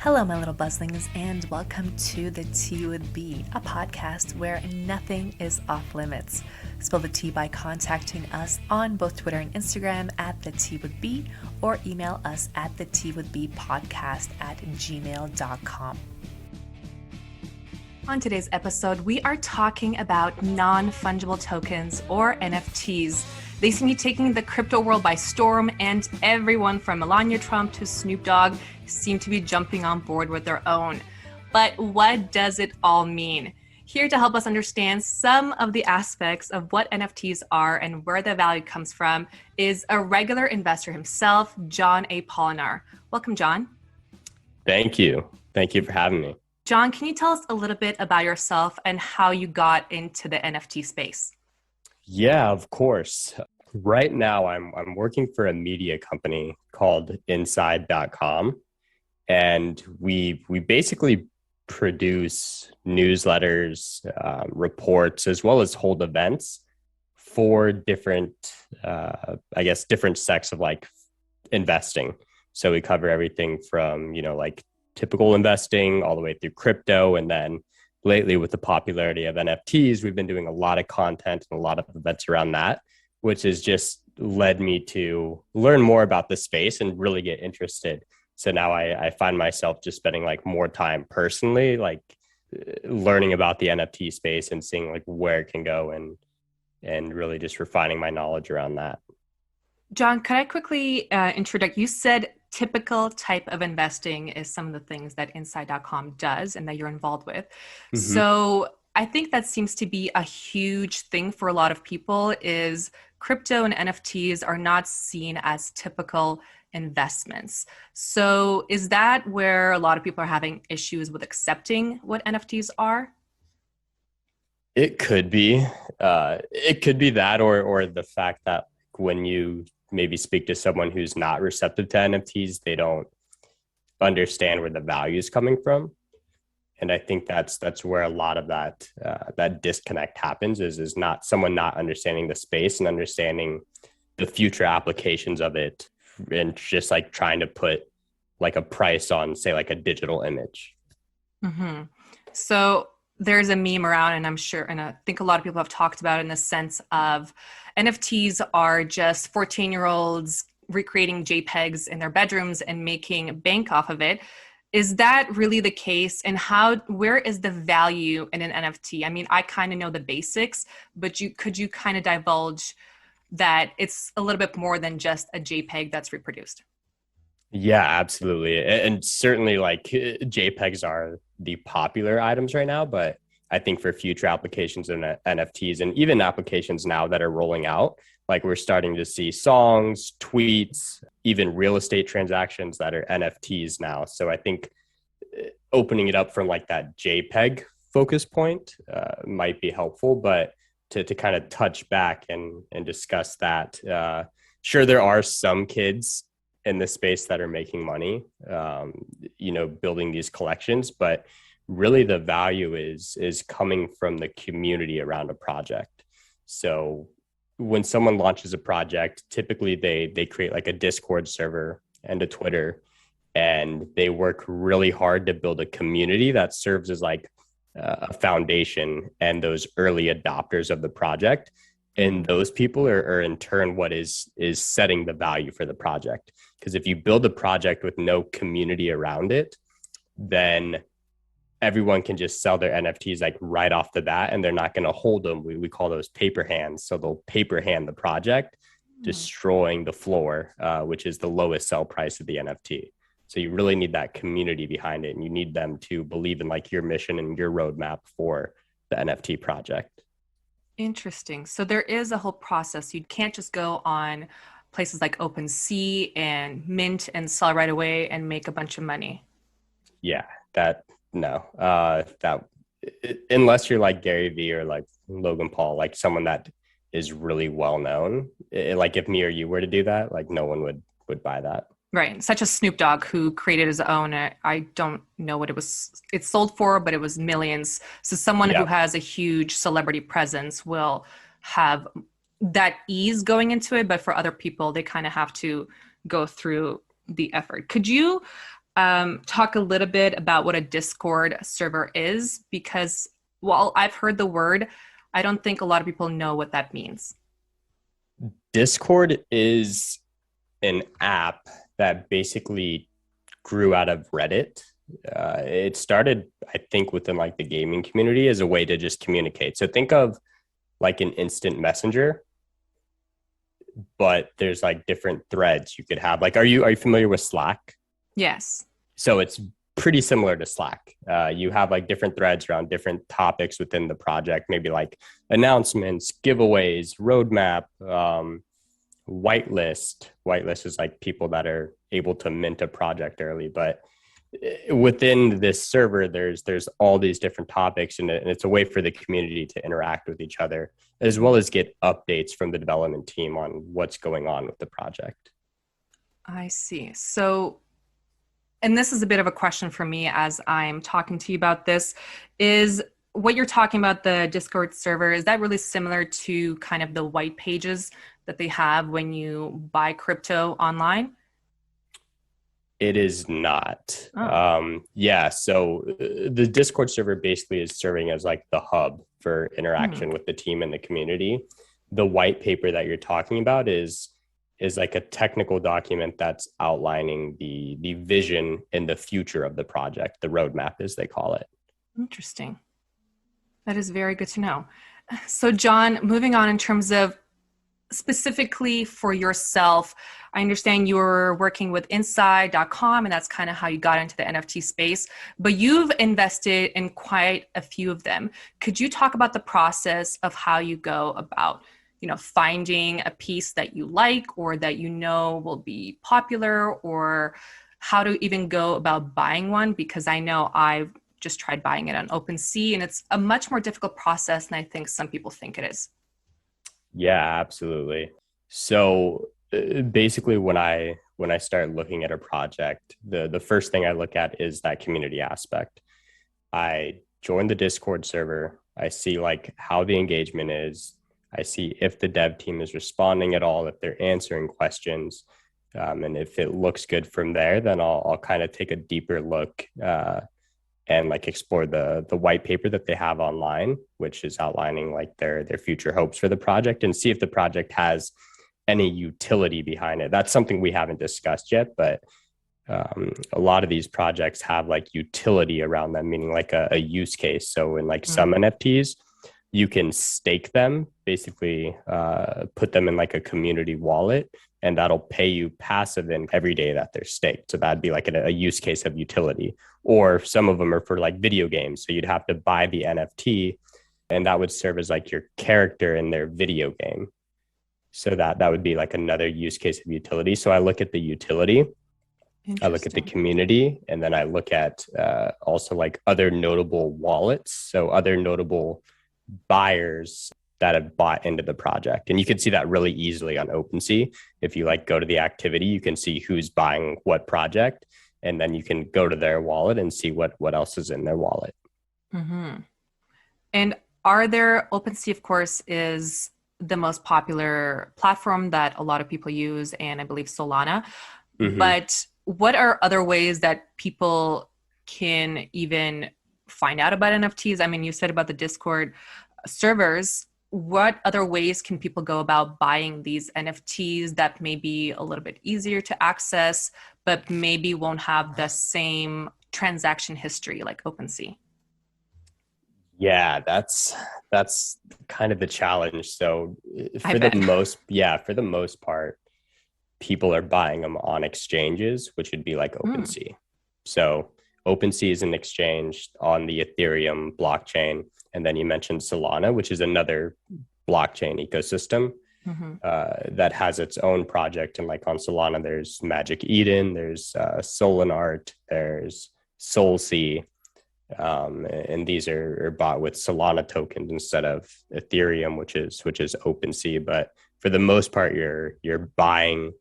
Hello, my little buzzlings, and welcome to The Tea with B, a podcast where nothing is off limits. Spill the tea by contacting us on both Twitter and Instagram at The Tea with B, or email us at theteawithbpodcast@gmail.com. On today's episode, we are talking about non-fungible tokens, or NFTs. They seem to be taking the crypto world by storm, and everyone from Melania Trump to Snoop Dogg seem to be jumping on board with their own. But what does it all mean? Here to help us understand some of the aspects of what NFTs are and where the value comes from is a regular investor himself, John A. Polinar. Welcome, John. Thank you. Thank you for having me. John, can you tell us a little bit about yourself and how you got into the NFT space? Yeah, of course. Right now, I'm working for a media company called Inside.com, and we basically produce newsletters, reports, as well as hold events for different, different sects of like investing. So we cover everything from, like typical investing all the way through crypto. And then lately with the popularity of NFTs, we've been doing a lot of content and a lot of events around that, which has just led me to learn more about the space and really get interested. So now I find myself just spending like more time personally, like learning about the NFT space and seeing like where it can go and really just refining my knowledge around that. John, could I quickly introduce, you said typical type of investing is some of the things that Inside.com does and that you're involved with. Mm-hmm. So I think that seems to be a huge thing for a lot of people is crypto and NFTs are not seen as typical investments. So is that where a lot of people are having issues with accepting what NFTs are? It could be. It could be that or the fact that when you maybe speak to someone who's not receptive to NFTs, they don't understand where the value is coming from. And I think that's where a lot of that disconnect happens is not someone not understanding the space and understanding the future applications of it and just like trying to put like a price on, say, like a digital image. Mm-hmm. So there's a meme around, and I'm sure, and I think a lot of people have talked about it in the sense of NFTs are just 14-year-olds recreating JPEGs in their bedrooms and making bank off of it. Is that really the case? And where is the value in an NFT? I mean, I kind of know the basics, but could you kind of divulge that it's a little bit more than just a JPEG that's reproduced? Yeah, absolutely. And certainly like JPEGs are the popular items right now, but I think for future applications in NFTs and even applications now that are rolling out, like we're starting to see songs, tweets, even real estate transactions that are NFTs now. So I think opening it up from like that JPEG focus point might be helpful, but to kind of touch back and discuss that, sure, there are some kids in this space that are making money, building these collections, but really the value is coming from the community around a project. So when someone launches a project, typically they create like a Discord server and a Twitter, and they work really hard to build a community that serves as like a foundation and those early adopters of the project. And those people are in turn what is setting the value for the project. Because if you build a project with no community around it, then everyone can just sell their NFTs like right off the bat, and they're not going to hold them. We call those paper hands. So they'll paper hand the project, destroying the floor, which is the lowest sell price of the NFT. So you really need that community behind it, and you need them to believe in like your mission and your roadmap for the NFT project. Interesting. So there is a whole process. You can't just go on places like OpenSea and mint and sell right away and make a bunch of money. Yeah, unless you're like Gary Vee or like Logan Paul, like someone that is really well known, like if me or you were to do that, like no one would buy that. Right. Such as Snoop Dogg, who created his own, I don't know what it sold for, but it was millions. So someone who has a huge celebrity presence will have that ease going into it. But for other people, they kind of have to go through the effort. Could you talk a little bit about what a Discord server is? Because while I've heard the word, I don't think a lot of people know what that means. Discord is an app that basically grew out of Reddit. It started, I think, within like the gaming community as a way to just communicate. So think of like an instant messenger, but there's like different threads you could have. Like, are you familiar with Slack? Yes. So it's pretty similar to Slack. You have like different threads around different topics within the project, maybe like announcements, giveaways, roadmap, whitelist. Whitelist is like people that are able to mint a project early, but within this server, there's all these different topics, and it's a way for the community to interact with each other, as well as get updates from the development team on what's going on with the project. I see. So, and this is a bit of a question for me as I'm talking to you about this, is what you're talking about, the Discord server, is that really similar to kind of the white pages that they have when you buy crypto online? It is not. Oh. Yeah. So the Discord server basically is serving as like the hub for interaction with the team and the community. The white paper that you're talking about is like a technical document that's outlining the vision and the future of the project, the roadmap, as they call it. Interesting. That is very good to know. So, John, moving on in terms of specifically for yourself, I understand you were working with inside.com and that's kind of how you got into the NFT space, but you've invested in quite a few of them. Could you talk about the process of how you go about, finding a piece that you like or that you know will be popular, or how to even go about buying one? Because I know I've just tried buying it on OpenSea and it's a much more difficult process than I think some people think it is. Yeah, absolutely. So basically when I start looking at a project, the first thing I look at is that community aspect. I join the Discord server. I see like how the engagement is. I see if the dev team is responding at all, if they're answering questions. And if it looks good from there, then I'll kind of take a deeper look and like explore the white paper that they have online, which is outlining like their future hopes for the project, and see if the project has any utility behind it. That's something we haven't discussed yet, but a lot of these projects have like utility around them, meaning like a use case. So in like some NFTs, you can stake them, basically put them in like a community wallet, and that'll pay you passive in every day that they're staked. So that'd be like a use case of utility. Or some of them are for like video games. So you'd have to buy the NFT, and that would serve as like your character in their video game. So that would be like another use case of utility. So I look at the utility, I look at the community, and then I look at also like other notable wallets. So other notable buyers that have bought into the project. And you can see that really easily on OpenSea. If you like go to the activity, you can see who's buying what project, and then you can go to their wallet and see what else is in their wallet. Mm-hmm. And are there, OpenSea, of course, is the most popular platform that a lot of people use, and I believe Solana. Mm-hmm. But what are other ways that people can even find out about NFTs? I mean, you said about the Discord servers. What other ways can people go about buying these NFTs that may be a little bit easier to access, but maybe won't have the same transaction history like OpenSea? Yeah, that's kind of the challenge. So for the most part, people are buying them on exchanges, which would be like OpenSea. So OpenSea is an exchange on the Ethereum blockchain. And then you mentioned Solana, which is another blockchain ecosystem that has its own project. And like on Solana, there's Magic Eden, there's Solanart, there's SolSea. And these are bought with Solana tokens instead of Ethereum, which is OpenSea. But for the most part, you're buying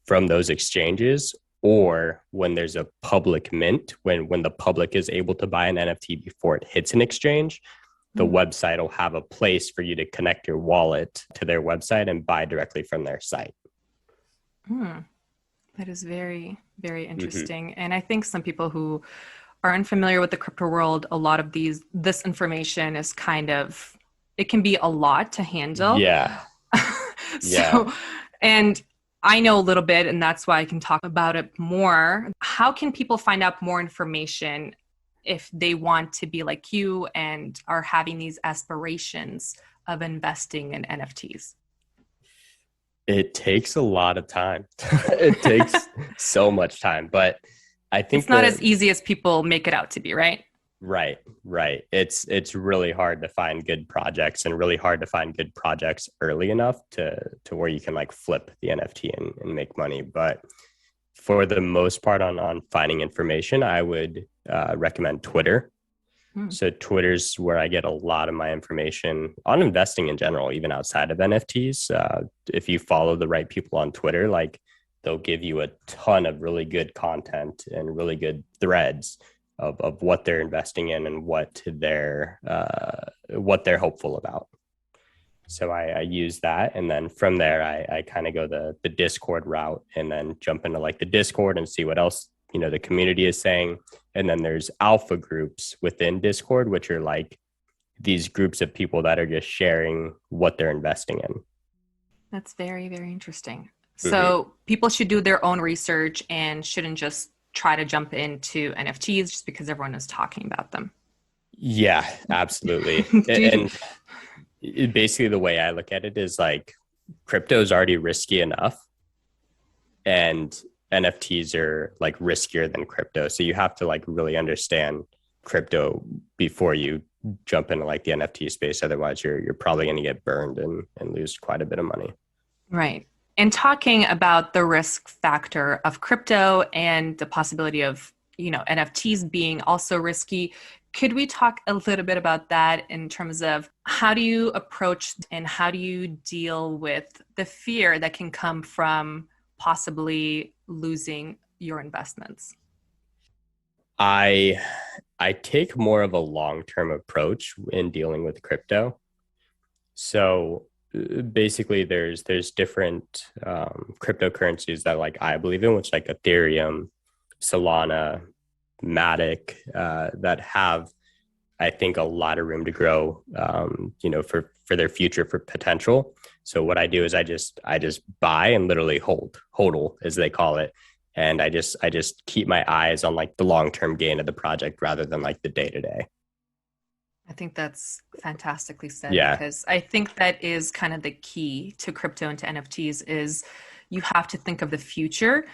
from those exchanges, or when there's a public mint, when the public is able to buy an NFT before it hits an exchange, the website will have a place for you to connect your wallet to their website and buy directly from their site. That is very, very Hmm. interesting. And I think some people who are unfamiliar with the crypto world, a lot of this information is kind of, it can be a lot to handle. Yeah. Yeah. So, and I know a little bit, and that's why I can talk about it more. How can people find out more information if they want to be like you and are having these aspirations of investing in NFTs? It takes a lot of time. It takes so much time, but I It's think not that as easy as people make it out to be, right? right, right. It's really hard to find good projects and really hard to find good projects early enough to where you can like flip the NFT and make money. But for the most part on finding information, I would recommend Twitter. Hmm. So Twitter's where I get a lot of my information on investing in general, even outside of NFTs. If you follow the right people on Twitter, like they'll give you a ton of really good content and really good threads of what they're investing in and what they're hopeful about. So I use that, and then from there I kind of go the Discord route, and then jump into like the Discord and see what else the community is saying. And then there's alpha groups within Discord, which are like these groups of people that are just sharing what they're investing in. That's very, very interesting. Mm-hmm. So people should do their own research and shouldn't just try to jump into NFTs just because everyone is talking about them. Yeah, absolutely. Do you, And basically the way I look at it is like crypto is already risky enough, and NFTs are like riskier than crypto. So you have to like really understand crypto before you jump into like the NFT space. Otherwise, you're probably going to get burned and lose quite a bit of money. right. And talking about the risk factor of crypto and the possibility of, NFTs being also risky, could we talk a little bit about that in terms of how do you approach and how do you deal with the fear that can come from possibly losing your investments? I I take more of a long-term approach in dealing with crypto. So basically there's different cryptocurrencies that like I believe in, which like Ethereum, Solana, Matic, that have I think a lot of room to grow, for their future for potential. So what I do is I just buy and literally hodl as they call it, and I just keep my eyes on like the long term gain of the project rather than like the day to day. I think that's fantastically said Yeah, because I think that is kind of the key to crypto and to NFTs is you have to think of the future.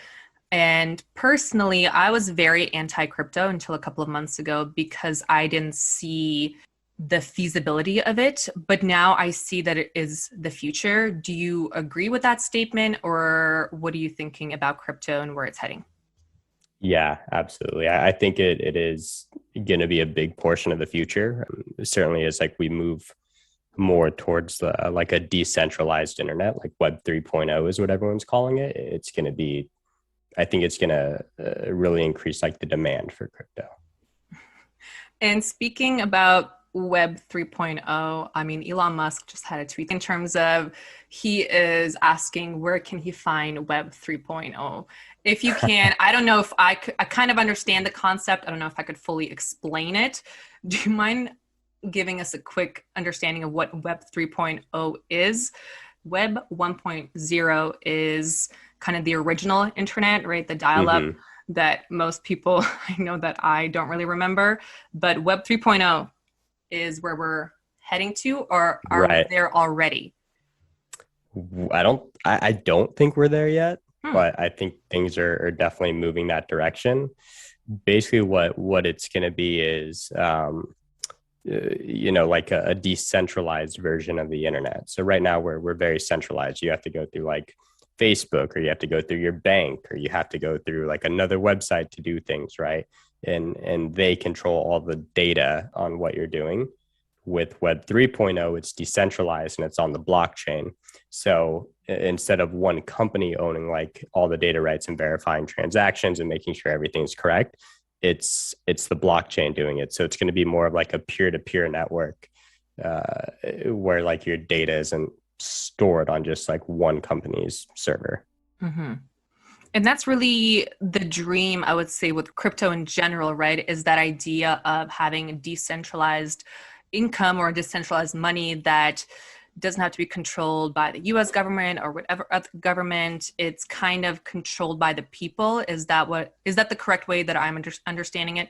And personally, I was very anti crypto until a couple of months ago because I didn't see the feasibility of it. But now I see that it is the future. Do you agree with that statement, or what are you thinking about crypto and where it's heading? yeah, absolutely. I think it is going to be a big portion of the future. Certainly, as like we move more towards like a decentralized internet, like Web 3.0 is what everyone's calling it. It's going to be, I think it's going to really increase like the demand for crypto. And speaking about Web 3.0, I mean, Elon Musk just had a tweet in terms of he is asking where can he find Web 3.0. If you can, I don't know if I kind of understand the concept. I don't know if I could fully explain it. Do you mind giving us a quick understanding of what Web 3.0 is? Web 1.0 is kind of the original internet, right? The dial up Hmm. that most people, I know that I don't really remember, but Web 3.0 is where we're heading to, or are we Right. there already? I don't think we're there yet, Hmm. but I think things are definitely moving that direction. Basically, what it's going to be is, like a decentralized version of the internet. So right now we're very centralized. You have to go through like Facebook, or you have to go through your bank, or you have to go through like another website to do things, right? And they control all the data on what you're doing. With Web 3.0, it's decentralized and it's on the blockchain. So instead of one company owning like all the data rights and verifying transactions and making sure everything's correct, it's the blockchain doing it. So it's going to be more of like a peer-to-peer network, where like your data isn't stored on just like one company's server. Mm-hmm. And that's really the dream, I would say, with crypto in general, right? Is that idea of having a decentralized income or decentralized money that doesn't have to be controlled by the US government or whatever other government. It's kind of controlled by the people. Is that the correct way that I'm understanding it?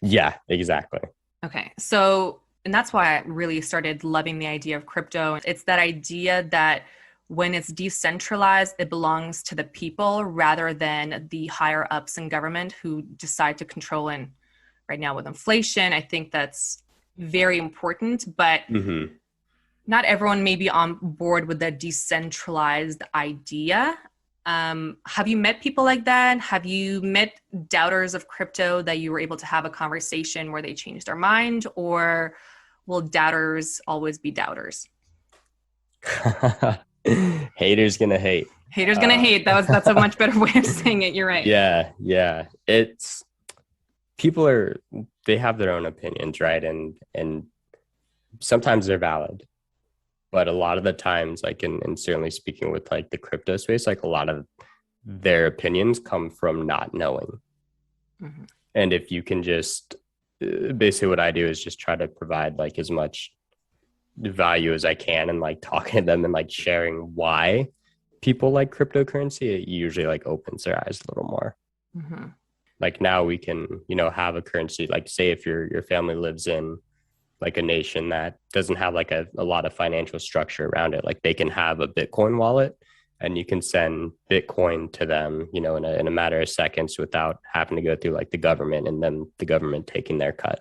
Yeah, exactly. Okay. So, and that's why I really started loving the idea of crypto. It's that idea that when it's decentralized, it belongs to the people rather than the higher ups in government who decide to control. And right now with inflation, I think that's very important, but Hmm. not everyone may be on board with the decentralized idea. Have you met people like that? Have you met doubters of crypto that you were able to have a conversation where they changed their mind, or will doubters always be doubters? Haters gonna hate. Haters gonna Uh, hate. That's a much better way of saying it. You're right. yeah, yeah. It's people are they have their own opinions, right? And sometimes they're valid, but a lot of the times, like and certainly speaking with like the crypto space, like a lot of their opinions come from not knowing. Mhm. And if you can just basically what I do is just try to provide like as much value as I can and like talking to them and like sharing why people like cryptocurrency, it usually like opens their eyes a little more. Mhm. Like now we can, have a currency, like say if your family lives in like a nation that doesn't have like a lot of financial structure around it, like they can have a Bitcoin wallet and you can send Bitcoin to them, in a matter of seconds without having to go through like the government and then the government taking their cut.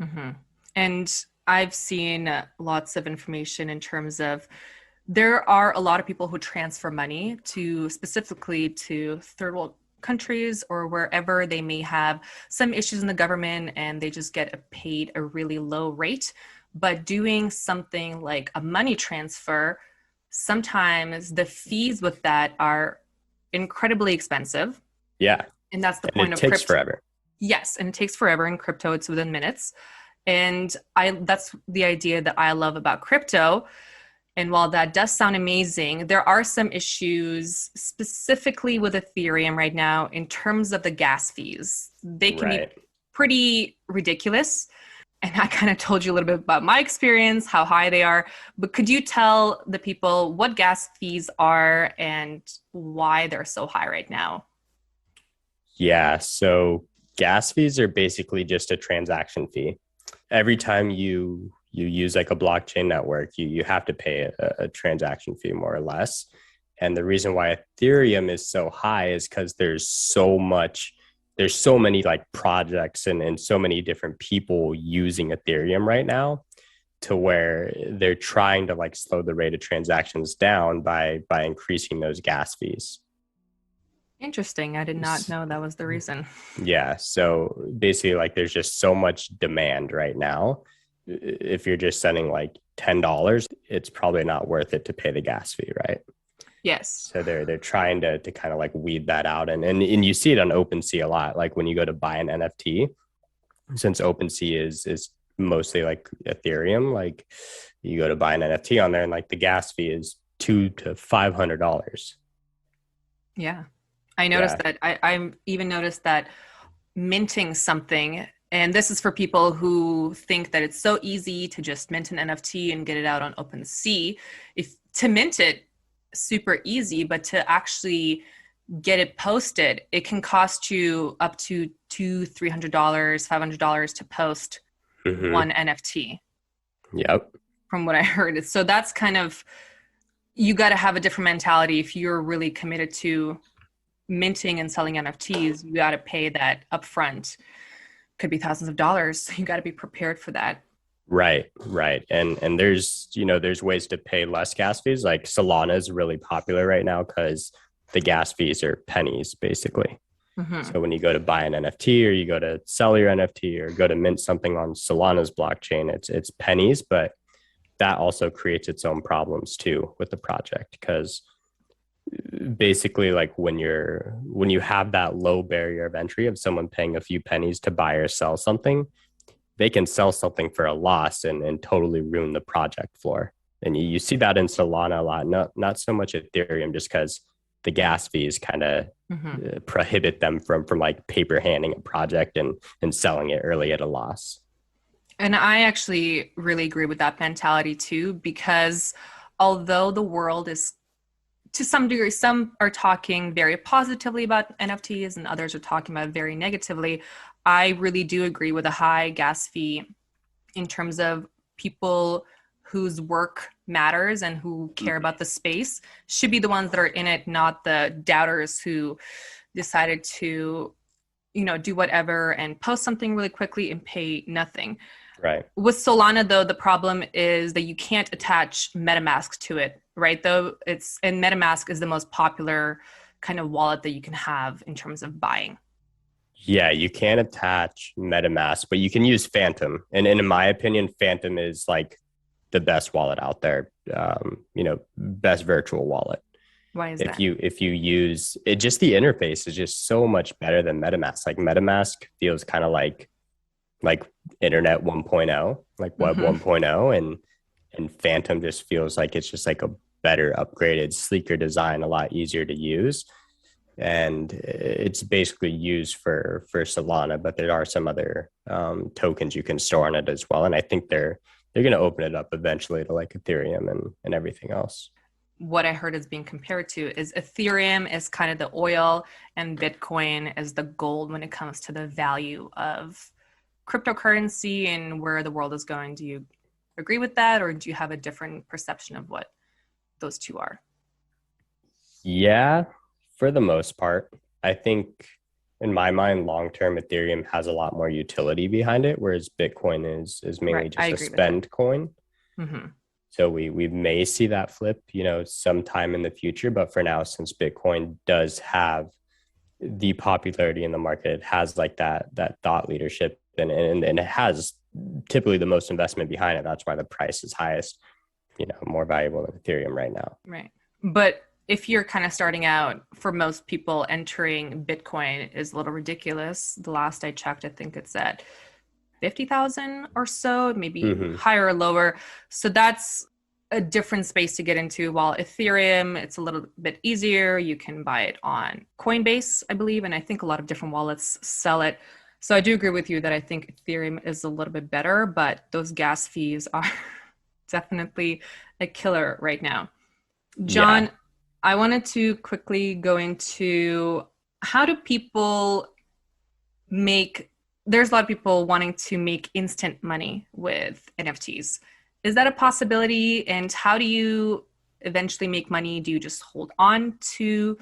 Mhm. And I've seen lots of information in terms of there are a lot of people who transfer money to specifically to third world countries or wherever they may have some issues in the government and they just get paid a really low rate. But doing something like a money transfer, sometimes the fees with that are incredibly expensive. Yeah. And that's the And point it of takes crypto. forever. Yes, and it takes forever in crypto, it's within minutes. And I that's the idea that I love about crypto. And while that does sound amazing, there are some issues specifically with Ethereum right now in terms of the gas fees. They can be Right. pretty ridiculous. And I kind of told you a little bit about my experience, how high they are. But could you tell the people what gas fees are and why they're so high right now? Yeah. So gas fees are basically just a transaction fee. Every time you use like a blockchain network, you have to pay a transaction fee more or less. And the reason why Ethereum is so high is because there's so many like projects and so many different people using Ethereum right now to where they're trying to like slow the rate of transactions down by increasing those gas fees. Interesting. I did not know that was the reason. Yeah. So basically, like, there's just so much demand right now. If you're just sending like $10, it's probably not worth it to pay the gas fee, right? Yes. So they're trying to kind of like weed that out, and you see it on OpenSea a lot. Like when you go to buy an NFT, since OpenSea is mostly like Ethereum, like you go to buy an NFT on there, and like the gas fee is $200 to $500. Yeah. I noticed Yeah. that. I even noticed that minting something, and this is for people who think that it's so easy to just mint an NFT and get it out on OpenSea. If to mint it, super easy, but to actually get it posted, it can cost you up to $300, $500 to post Mm-hmm. one NFT, Yep. from what I heard. So that's kind of you got to have a different mentality if you're really committed to minting and selling NFTs. You got to pay that upfront. Could be thousands of dollars. You got to be prepared for that. Right, right. And there's ways to pay less gas fees. Like Solana is really popular right now because the gas fees are pennies basically. Mm-hmm. So when you go to buy an NFT or you go to sell your NFT or go to mint something on Solana's blockchain, it's pennies, but that also creates its own problems too with the project because basically like when you have that low barrier of entry of someone paying a few pennies to buy or sell something, they can sell something for a loss and totally ruin the project floor. And you see that in Solana a lot, not so much Ethereum, just because the gas fees kind of Hmm. prohibit them from like paper handing a project and selling it early at a loss. And I actually really agree with that mentality too, because although the world is to some degree, some are talking very positively about NFTs and others are talking about it very negatively. I really do agree with a high gas fee in terms of people whose work matters and who care about the space should be the ones that are in it, not the doubters who decided to, do whatever and post something really quickly and pay nothing. Right. With Solana, though, the problem is that you can't attach MetaMask to it, right? Though and MetaMask is the most popular kind of wallet that you can have in terms of buying. Yeah, you can't attach MetaMask, but you can use Phantom. And in my opinion, Phantom is like the best wallet out there. Best virtual wallet. Why is If that? you use it, just the interface is just so much better than MetaMask. Like MetaMask feels kind of like Internet 1.0, like Web Mm-hmm. 1.0, and Phantom just feels like it's just like a better, upgraded, sleeker design, a lot easier to use. And it's basically used for Solana, but there are some other tokens you can store on it as well. And I think they're going to open it up eventually to like Ethereum and everything else. What I heard is being compared to is Ethereum is kind of the oil and Bitcoin is the gold when it comes to the value of cryptocurrency and where the world is going. Do you agree with that, or do you have a different perception of what those two are? Yeah, for the most part. I think in my mind, long term, Ethereum has a lot more utility behind it, whereas Bitcoin is Right, mainly I just a agree with that. spend coin. Mm-hmm. So we may see that flip, sometime in the future. But for now, since Bitcoin does have the popularity in the market, it has like that thought leadership and it has typically the most investment behind it. That's why the price is highest, more valuable than Ethereum right now. Right. But if you're kind of starting out, for most people, entering Bitcoin is a little ridiculous. The last I checked, I think it's at 50,000 or so, maybe Mm-hmm. higher or lower. So that's a different space to get into. While Ethereum, it's a little bit easier. You can buy it on Coinbase, I believe, and I think a lot of different wallets sell it. So I do agree with you that I think Ethereum is a little bit better, but those gas fees are definitely a killer right now. Yeah. John, I wanted to quickly go into how do people make, there's a lot of people wanting to make instant money with NFTs. Is that a possibility? And how do you eventually make money? Do you just hold on to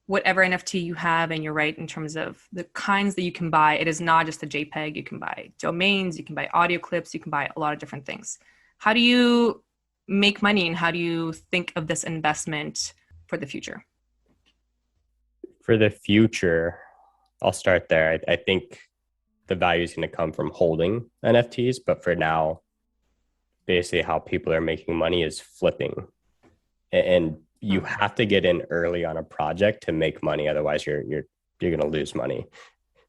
whatever NFT you have? And you're right in terms of the kinds that you can buy. It is not just a JPEG. You can buy domains, you can buy audio clips, you can buy a lot of different things. How do you make money and how do you think of this investment for the future? For the future, I'll start there. I think the value is going to come from holding NFTs, but for now, basically how people are making money is flipping. And you Hmm. have to get in early on a project to make money. Otherwise, you're going to lose money.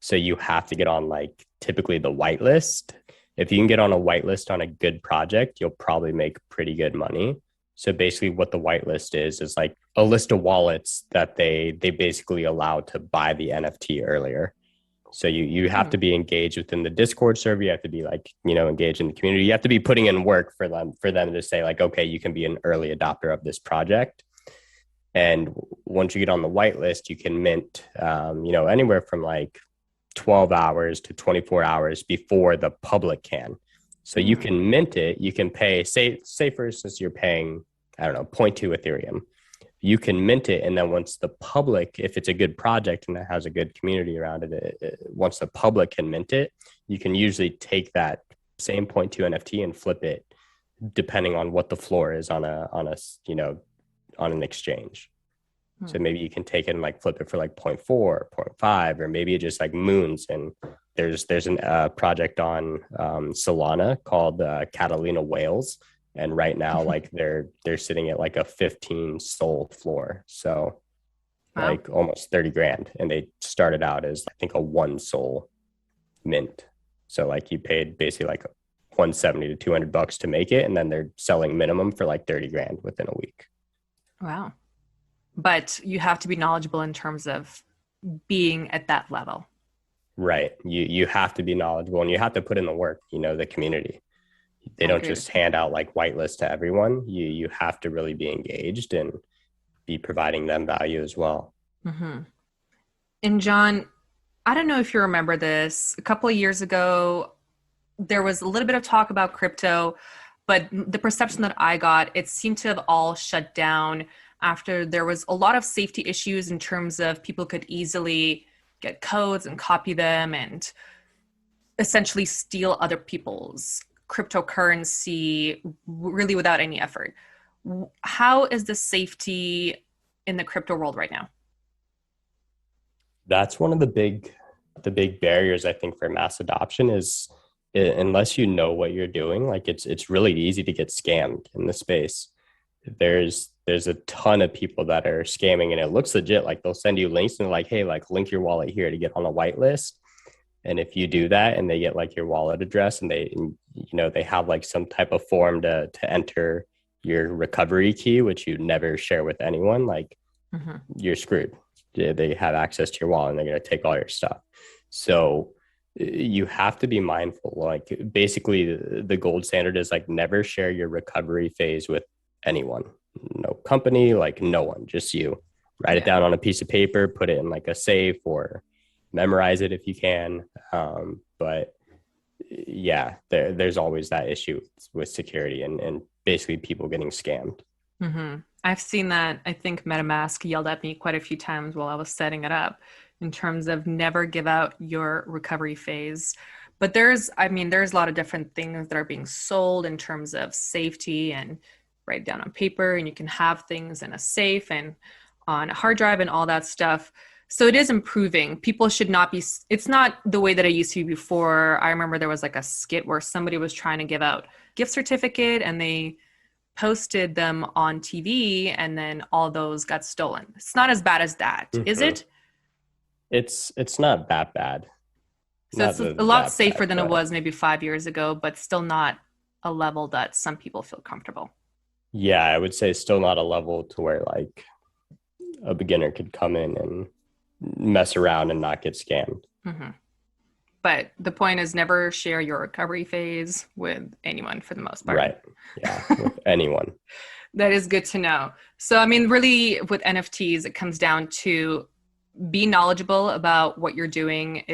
So you have to get on like typically the whitelist. If you can get on a whitelist on a good project, you'll probably make pretty good money. So basically what the whitelist is like a list of wallets that they basically allow to buy the NFT earlier. So you have Hmm. to be engaged within the Discord server. You have to be like, engaged in the community. You have to be putting in work for them to say like, okay, you can be an early adopter of this project. And once you get on the whitelist, you can mint, anywhere from like 12 hours to 24 hours before the public can. So you Hmm. can mint it. You can pay, say for instance, you're paying, I don't know, zero point 0.2 Ethereum. You can mint it. And then once the public, if it's a good project and it has a good community around once the public can mint it, you can usually take that same zero point 0.2 NFT and flip it depending on what the floor is on an exchange. So Hmm. maybe you can take it and like flip it for like zero point 0.4, zero point 0.5, or maybe it just like moons. And there's a project on Solana called Catalina Whales, and right now like they're sitting at like a 15 SOL floor, so Wow. like almost 30 grand, and they started out as I think a 1 SOL mint. So like you paid basically like 170 to $200 to make it, and then they're selling minimum for like 30 grand within a week. Wow. but you have to be knowledgeable in terms of being at that level. Right. You have to be knowledgeable and you have to put in the work, the community. They I don't agree just with you. hand out like whitelists to everyone. You have to really be engaged and be providing them value as well. Hmm. And John, I don't know if you remember this. A couple of years ago, there was a little bit of talk about crypto, but the perception that I got, it seemed to have all shut down after there was a lot of safety issues in terms of people could easily get codes and copy them and essentially steal other people's cryptocurrency really without any effort. How is the safety in the crypto world right now? That's one of the big barriers I think for mass adoption is unless you know what you're doing, like it's really easy to get scammed in the space. There's a ton of people that are scamming and it looks legit. Like they'll send you links and they're like, hey, like link your wallet here to get on a whitelist. And if you do that and they get like your wallet address and they have like some type of form to enter your recovery key, which you never share with anyone, like Mm-hmm. you're screwed. They have access to your wallet and they're going to take all your stuff. So you have to be mindful. Like basically the gold standard is like never share your recovery phase with anyone, no company, like no one, just you. Write it Yeah. down on a piece of paper, put it in like a safe or memorize it if you can. But yeah, there's always that issue with security and basically people getting scammed. Mm-hmm. I've seen that. I think MetaMask yelled at me quite a few times while I was setting it up in terms of never give out your recovery phase. But there's a lot of different things that are being sold in terms of safety and write it down on paper, and you can have things in a safe and on a hard drive and all that stuff. So it is improving. People should not be, it's not the way that it used to be before. I remember there was like a skit where somebody was trying to give out gift certificate and they posted them on TV and then all those got stolen. It's not as bad as that, is Mhm. it? It's not that bad, So not it's a lot that safer bad, than it but was maybe 5 years ago, but still not a level that some people feel comfortable. yeah, I would say still not a level to where like a beginner could come in and mess around and not get scammed. Hmm. But the point is never share your recovery phase with anyone for the most part. Right. Yeah, with anyone. That is good to know. So, I mean, really, with NFTs, it comes down to be knowledgeable about what you're doing.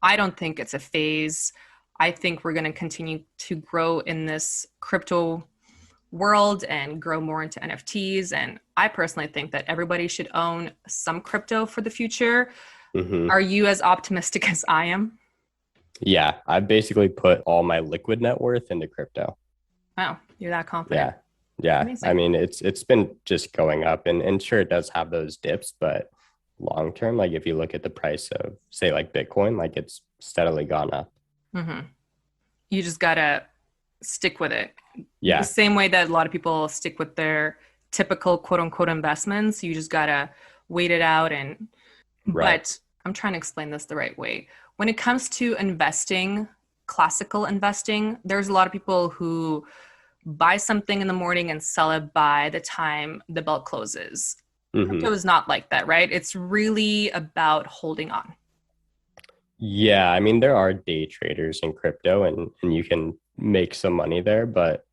I don't think it's a phase. I think we're going to continue to grow in this crypto world and grow more into NFTs. And I personally think that everybody should own some crypto for the future. Hmm. Are you as optimistic as I am? Yeah, I basically put all my liquid net worth into crypto. Wow, you're that confident. Yeah. Yeah. I Amazing. mean, it's been just going up and sure it does have those dips, but long term, like if you look at the price of say like Bitcoin, like it's steadily gone up. Hmm. You just got to stick with it. The Yeah. same way that a lot of people stick with their typical quote unquote investments. You just got to wait it out. Right. But I'm trying to explain this the right way. When it comes to investing, classical investing, there's a lot of people who buy something in the morning and sell it by the time the bell closes. Crypto Hmm. is not like that, right? It's really about holding on. Yeah. I mean, there are day traders in crypto and you can make some money there, but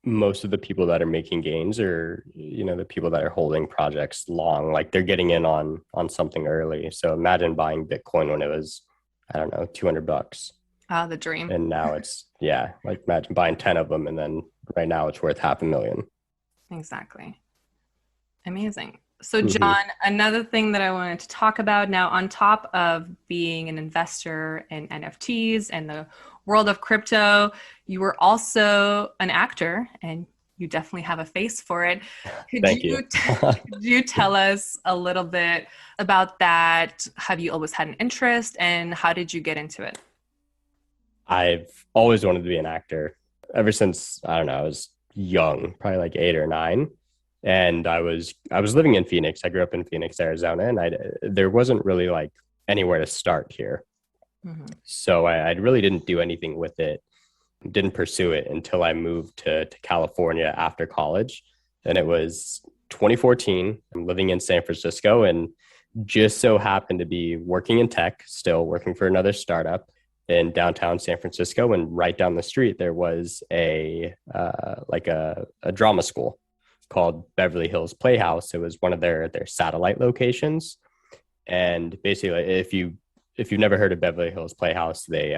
most of the people that are making gains are the people that are holding projects long, like they're getting in on something early. So imagine buying Bitcoin when it was, I don't know, $200, Ah, the dream. and now it's, yeah, like imagine buying 10 of them and then right now it's worth 500,000. Exactly. Amazing. So, Mm-hmm. John, another thing that I wanted to talk about now, on top of being an investor in NFTs and the world of crypto, you were also an actor and you definitely have a face for it. Could Thank you you. could you tell us a little bit about that? Have you always had an interest and how did you get into it? I've always wanted to be an actor ever since, I don't know, I was young, probably like 8 or 9. And I was living in Phoenix. I grew up in Phoenix, Arizona, and I there wasn't really like anywhere to start here. Mhm. So I really didn't do anything with it, didn't pursue it until I moved to California after college. And it was 2014. I'm living in San Francisco and just so happened to be working in tech, still working for another startup in downtown San Francisco. And right down the street, there was a drama school called Beverly Hills Playhouse. It was one of their satellite locations. And basically, if you've never heard of Beverly Hills Playhouse, they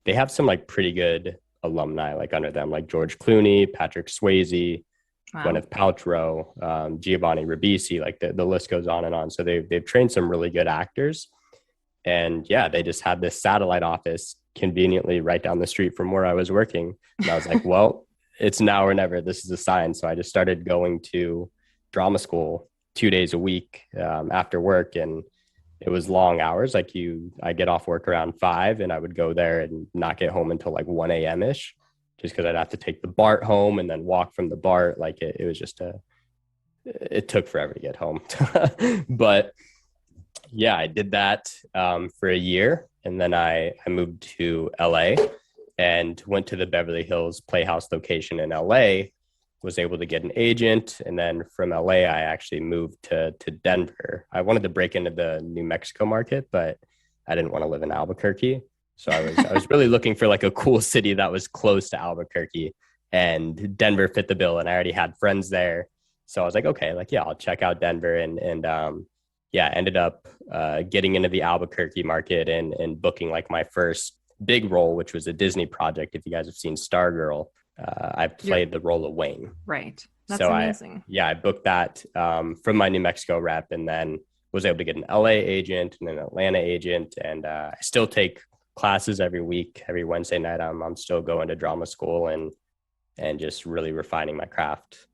have some like pretty good alumni like under them, like George Clooney, Patrick Swayze, Wow. Gwyneth Paltrow, Giovanni Ribisi, like the list goes on and on. So they've trained some really good actors. And yeah, they just had this satellite office conveniently right down the street from where I was working. And I was like, well, it's now or never. This is a sign. So I just started going to drama school 2 days a week after work. And it was long hours. I get off work around 5 and I would go there and not get home until like 1 a.m. ish, just because I'd have to take the BART home and then walk from the BART. Like it was just it took forever to get home. But yeah, I did that for a year. And then I moved to LA and went to the Beverly Hills Playhouse location in LA, was able to get an agent. And then from LA, I actually moved to Denver. I wanted to break into the New Mexico market, but I didn't want to live in Albuquerque. So I was really looking for like a cool city that was close to Albuquerque, and Denver fit the bill. And I already had friends there. So I was like, okay, like, yeah, I'll check out Denver. And yeah, ended up getting into the Albuquerque market and booking like my first big role, which was a Disney project. If you guys have seen Stargirl, I You're played the role of Wayne. right. That's So amazing. I booked that from my New Mexico rep, and then was able to get an LA agent and an Atlanta agent. And I still take classes every week, every Wednesday night. I'm still going to drama school and just really refining my craft.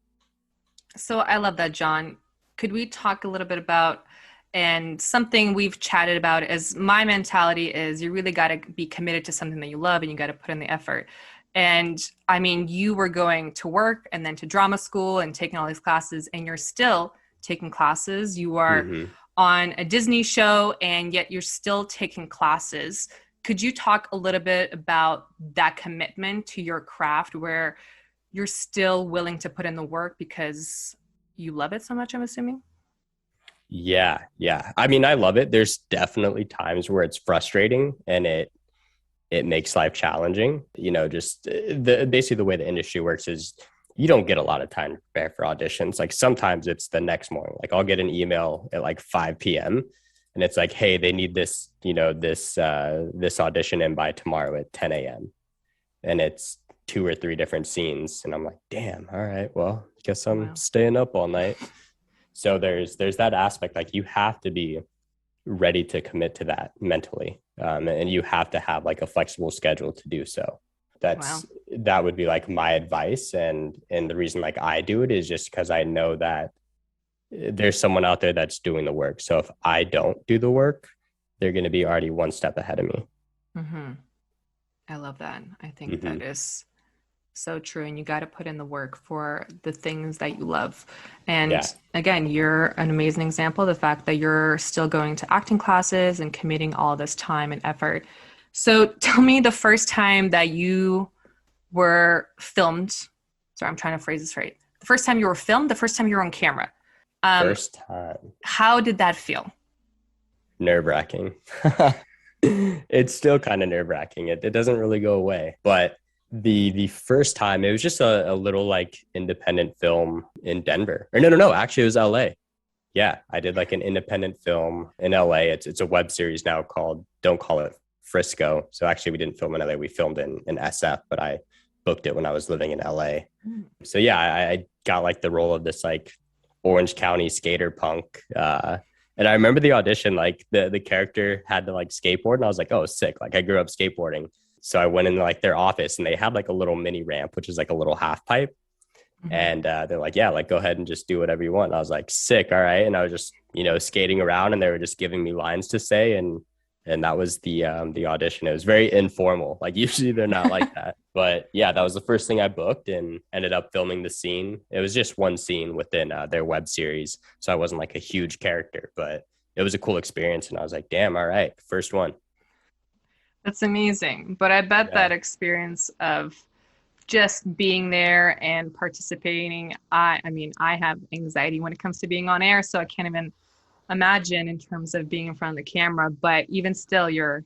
So I love that, John. Could we talk a little bit about, and something we've chatted about is my mentality is you really got to be committed to something that you love and you got to put in the effort. And I mean, you were going to work and then to drama school and taking all these classes, and you're still taking classes. You are Mm-hmm. on a Disney show and yet you're still taking classes. Could you talk a little bit about that commitment to your craft where you're still willing to put in the work because you love it so much, I'm assuming? Yeah, yeah. I mean, I love it. There's definitely times where it's frustrating and it makes life challenging. You know, just the basically the way the industry works is you don't get a lot of time to prepare for auditions. Like sometimes it's the next morning. Like I'll get an email at like 5 p.m. and it's like, hey, they need this, this audition in by tomorrow at 10 a.m. And it's two or three different scenes. And I'm like, damn, all right, well, I guess I'm Wow. staying up all night. So there's that aspect. Like you have to be ready to commit to that mentally, and you have to have like a flexible schedule to do so. Wow. That would be like my advice, and the reason like I do it is just because I know that there's someone out there that's doing the work. So if I don't do the work, they're going to be already one step ahead of me. Hmm. I love that. I think Mm-hmm. that is so true. And you got to put in the work for the things that you love. And Yeah. again, you're an amazing example of the fact that you're still going to acting classes and committing all this time and effort. So tell me the first time that you were filmed. Sorry, I'm trying to phrase this right. The first time you were filmed, the first time you were on camera. Um, First time. how did that feel? Nerve wracking. It's still kind of nerve wracking. It doesn't really go away. But the first time, it was just a little like independent film in Denver. Or no. Actually, it was LA. Yeah, I did like an independent film in LA. It's a web series now called Don't Call It Frisco. So actually, we didn't film in LA. We filmed in SF, but I booked it when I was living in LA. Mm. So yeah, I got like the role of this like Orange County skater punk. And I remember the audition, like the character had to like skateboard, and I was like, oh, sick. Like I grew up skateboarding. So I went into like their office and they had like a little mini ramp, which is like a little half pipe. Mhm. And they're like, yeah, like go ahead and just do whatever you want. And I was like, sick. All right. And I was just, skating around and they were just giving me lines to say. And that was the audition. It was very informal. Like usually they're not like that. But yeah, that was the first thing I booked and ended up filming the scene. It was just one scene within their web series. So I wasn't like a huge character, but it was a cool experience. And I was like, damn, all right, first one. That's amazing. But I bet Yeah. that experience of just being there and participating. I mean, I have anxiety when it comes to being on air, so I can't even imagine in terms of being in front of the camera, but even still, you're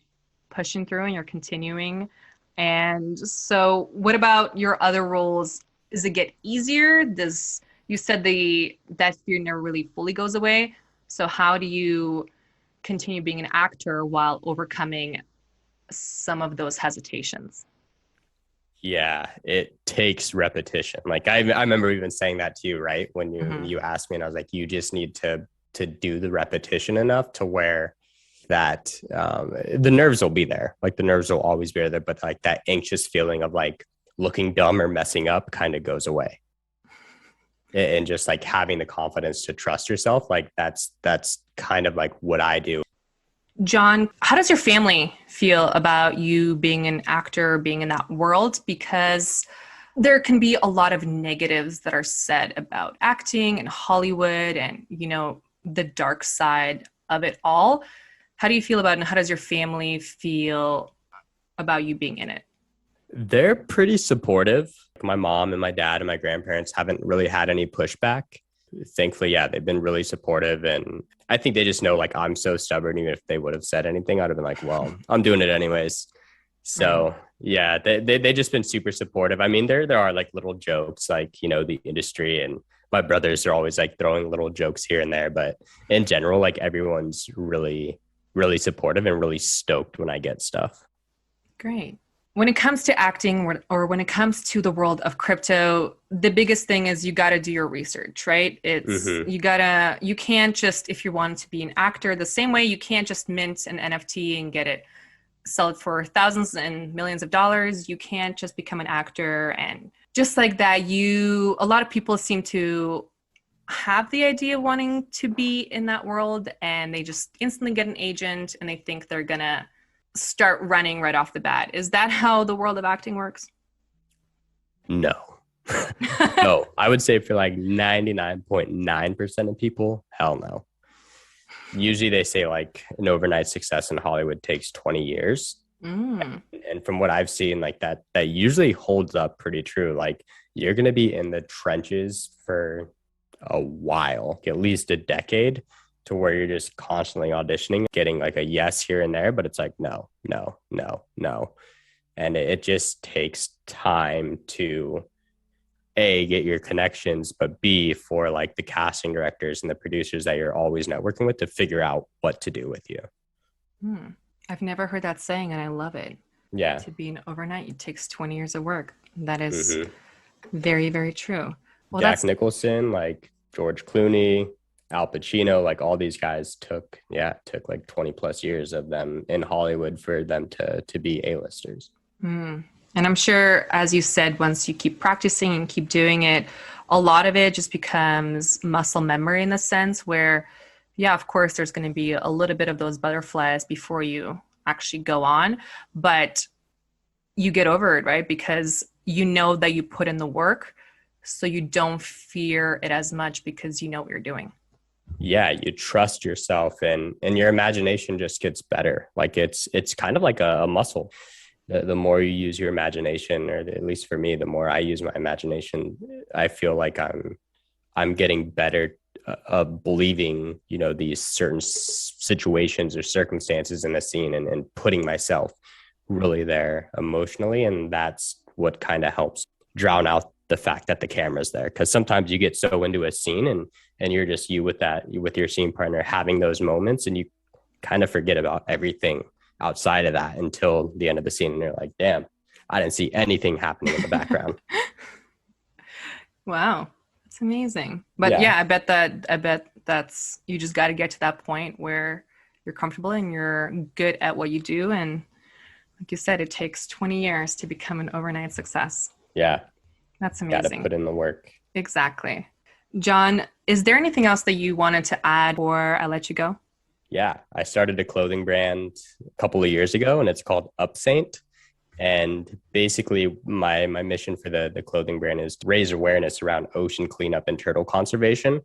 pushing through and you're continuing. And so, what about your other roles? Does it get easier? Does you said that fear never really fully goes away. So how do you continue being an actor while overcoming some of those hesitations? Yeah, it takes repetition. Like I remember even saying that to you, right? When Mm-hmm. you asked me, and I was like, you just need to do the repetition enough to where that the nerves will be there. Like the nerves will always be there, but like that anxious feeling of like looking dumb or messing up kind of goes away. And just like having the confidence to trust yourself, like that's kind of like what I do. John, how does your family feel about you being an actor, being in that world? Because there can be a lot of negatives that are said about acting and Hollywood and, the dark side of it all. How do you feel about it, and how does your family feel about you being in it? They're pretty supportive. My mom and my dad and my grandparents haven't really had any pushback. Thankfully, yeah, they've been really supportive. And I think they just know like I'm so stubborn. Even if they would have said anything, I'd have been like, well, I'm doing it anyways. Right. So yeah, they just been super supportive. I mean, there are like little jokes, like, the industry, and my brothers are always like throwing little jokes here and there. But in general, like everyone's really, really supportive and really stoked when I get stuff. Great. When it comes to acting or when it comes to the world of crypto, the biggest thing is you got to do your research, right? Hmm. You can't just, if you want to be an actor, the same way you can't just mint an NFT and get it, sell it for thousands and millions of dollars. You can't just become an actor. And just like that, a lot of people seem to have the idea of wanting to be in that world and they just instantly get an agent and they think they're going to start running right off the bat. Is that how the world of acting works? No. No, I would say for like 99.9% of people, hell no. Usually they say like an overnight success in Hollywood takes 20 years. Mm, And from what I've seen, like that usually holds up pretty true. Like you're going to be in the trenches for a while, at least a decade, to where you're just constantly auditioning, getting like a yes here and there, but it's like, no, no, no, no. And it just takes time to A, get your connections, but B, for like the casting directors and the producers that you're always networking with to figure out what to do with you. hmm. I've never heard that saying, and I love it. Yeah. To be an overnight, it takes 20 years of work. That is Mm-hmm. very, very true. Well, Jack that's Nicholson, like George Clooney, Al Pacino, like all these guys took like 20 plus years of them in Hollywood for them to be A-listers. Mm. And I'm sure, as you said, once you keep practicing and keep doing it, a lot of it just becomes muscle memory in the sense where, yeah, of course, there's going to be a little bit of those butterflies before you actually go on, but you get over it, right? Because you know that you put in the work, so you don't fear it as much because you know what you're doing. Yeah, you trust yourself, and your imagination just gets better. Like it's kind of like a muscle. The more you use your imagination, or at least for me, the more I use my imagination, I feel like I'm getting better believing, these certain situations or circumstances in a scene, and putting myself really there emotionally. And that's what kind of helps drown out the fact that the camera's there. Cause sometimes you get so into a scene, and you're just you with your scene partner having those moments, and you kind of forget about everything outside of that until the end of the scene. And you're like, damn, I didn't see anything happening in the background. Wow, that's amazing. But Yeah. yeah, I bet that's you just got to get to that point where you're comfortable and you're good at what you do. And like you said, it takes 20 years to become an overnight success. Yeah. That's Got to amazing. put in the work. Exactly. John, is there anything else that you wanted to add before I let you go? Yeah. I started a clothing brand a couple of years ago, and it's called Upsaint. And basically, my mission for the clothing brand is to raise awareness around ocean cleanup and turtle conservation.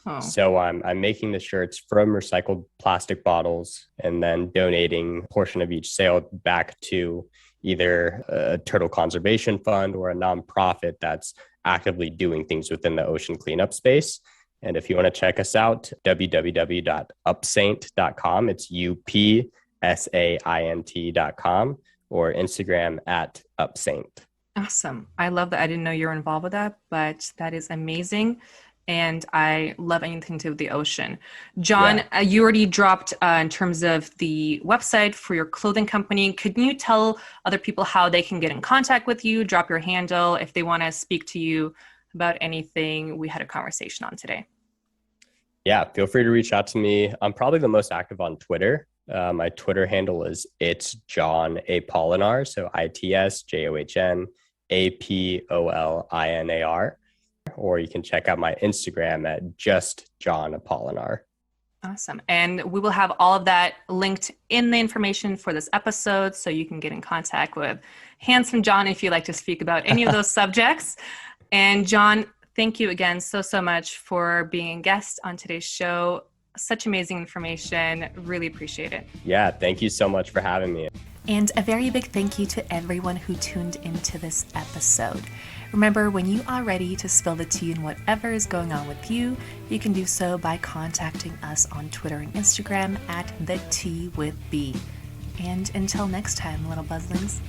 Oh, So I'm making the shirts from recycled plastic bottles and then donating a portion of each sale back to either a turtle conservation fund or a nonprofit that's actively doing things within the ocean cleanup space. And if you want to check us out, www.upsaint.com. It's UPSAINT.com, or Instagram at upsaint. Awesome. I love that. I didn't know you were involved with that, but that is amazing. And I love anything to do with the ocean. John, you already dropped in terms of the website for your clothing company. Could you tell other people how they can get in contact with you, drop your handle if they want to speak to you about anything we had a conversation on today? Yeah, feel free to reach out to me. I'm probably the most active on Twitter. My Twitter handle is It's John Apolinar, so ITSJOHN APOLINAR. Or you can check out my Instagram at Just John Apolinar. Awesome. And we will have all of that linked in the information for this episode, so you can get in contact with handsome John if you'd like to speak about any of those subjects. And John, thank you again so much for being a guest on today's show. Such amazing information. Really appreciate it. Yeah, thank you so much for having me. And a very big thank you to everyone who tuned into this episode. Remember, when you are ready to spill the tea in whatever is going on with you, you can do so by contacting us on Twitter and Instagram at The Tea with B. And until next time, little buzzlings.